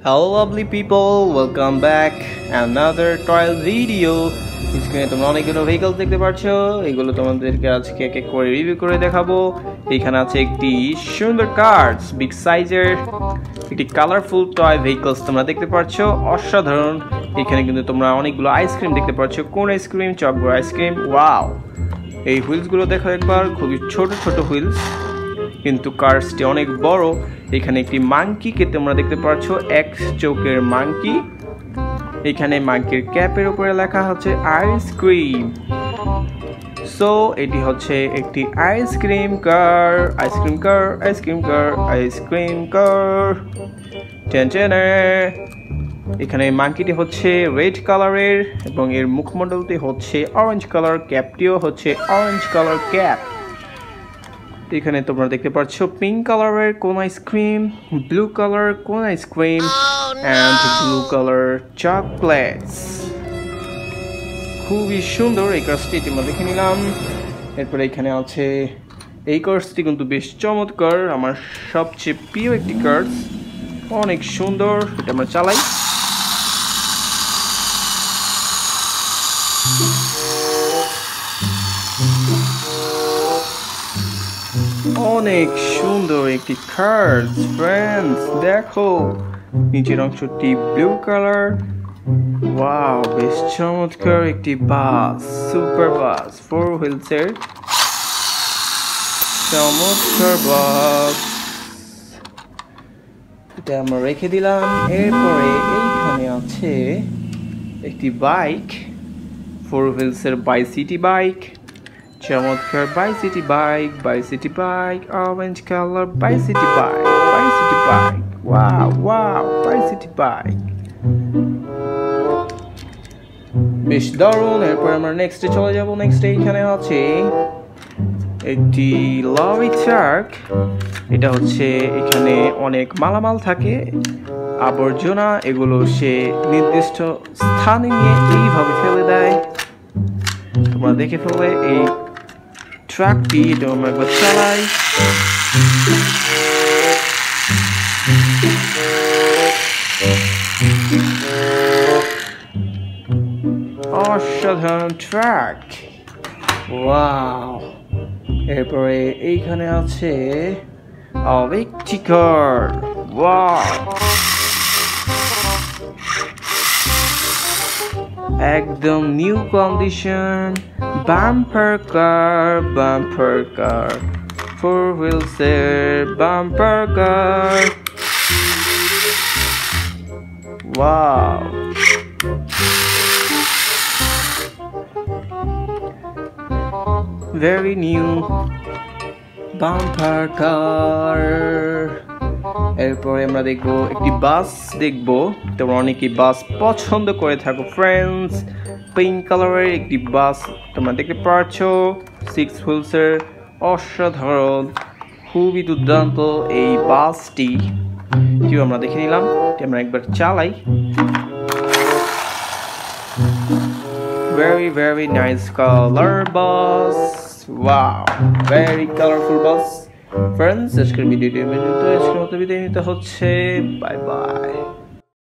Hello lovely people, welcome back another trial video. স্ক্রিনে তোমরা অনেকগুলো ভেহিকলস দেখতে পাচ্ছো, এগুলো তোমাদেরকে আজকে এক এক করে রিভিউ করে দেখাবো। এখানে আছে একটি সুন্দর কার্স, বিগ সাইজের একটি কালারফুল টয় ভেহিকলস তোমরা দেখতে পাচ্ছো, অসাধারণ। এখানে কিন্তু তোমরা অনেকগুলো আইসক্রিম দেখতে পাচ্ছো, কোন আইসক্রিম, চকোবার আইসক্রিম। ওয়াও, এই হুইলসগুলো দেখো একবার, খুবই ছোট ছোট হুইলস, কিন্তু কার্সটি অনেক বড়। এখানে একটি মাংকিকে তোমরা দেখতে পাচ্ছ, এক চোখের মাংকি। এখানে মাংকির ক্যাপের উপরে লেখা হচ্ছে আইসক্রিম। সো এটি হচ্ছে একটি আইসক্রিম কার, আইসক্রিম কার, আইসক্রিম কার, আইসক্রিম কার। এখানে মাংকিটি হচ্ছে রেড কালারের এবং এর মুখমণ্ডলটি হচ্ছে অরেঞ্জ কালার, ক্যাপটিও হচ্ছে অরেঞ্জ কালার ক্যাপ। এখানে তোমরা দেখতে পাচ্ছ পিঙ্ক কালারের cone ice cream, blue colour cone ice cream, and blue colour chocolates. খুবই সুন্দর এই কার্সটি, তোমরা দেখে নিলাম। এরপরে এখানে আছে এই কার্সটি, কিন্তু বেশ চমৎকার, আমার সবচেয়ে প্রিয় একটি কার্স, অনেক সুন্দর। এটা আমরা চালাই। অনেক সুন্দর একটি কার্স ফ্রেন্ডস, দেখো নিচের অংশটি ব্লু কালার। ওয়াও, বেশ চমৎকার একটি বাস, সুপার বাস, 4 হুইলসের চমৎকার বাস। এটা আমরা রেখে দিলাম। এরপরে এইখানে আছে একটি বাইক, 4 হুইলসের বাইসিটি বাইক, চমৎকার বাইসিটি বাইক, বাইসিটি বাইক, অরেঞ্জ কালার বাইসিটি বাইক, বাইসিটি বাইক। ওয়াও ওয়াও, বাইসিটি বাইক বেশ দারুণ। এরপর আমরা নেক্সটে চলে যাব। নেক্সটে এখানে আছে একটি লরি ট্রাক। এটা হচ্ছে, এখানে অনেক মালামাল থাকে, আবর্জনা, এগুলো সে নির্দিষ্ট স্থানে নিয়ে এইভাবে ফেলে দেয়। তোমরা দেখে ফেলে এই ট্রাকটি। এটা আমরা একবার চালাই। অসাধারণ ট্রাক, ওয়াও। এরপরে এইখানে আছে আরেকটি কার, ওয়াও, একদম new condition bumper car, bumper car, 4 হুইলসের bumper car. Wow, very new bumper car. এরপরে আমরা দেখবো একটি বাস, দেখবো তোমরা অনেকেই বাস পছন্দ করে থাকো ফ্রেন্ডস। পিঙ্ক কালারের একটি বাস তোমরা দেখতে পাচ্ছ, 6 হুইলসের, অসাধারণ, খুবই দুর্দান্ত এই বাসটি। এটিও আমরা দেখে নিলাম। আমরা একবার চালাই। ভেরি ভেরি নাইস কালার বাস, ওয়াও, ভেরি কালারফুল বাস। ফ্রেন্ডস, আজকের ভিডিওটি বিদায় নিতে হচ্ছে। Bye bye.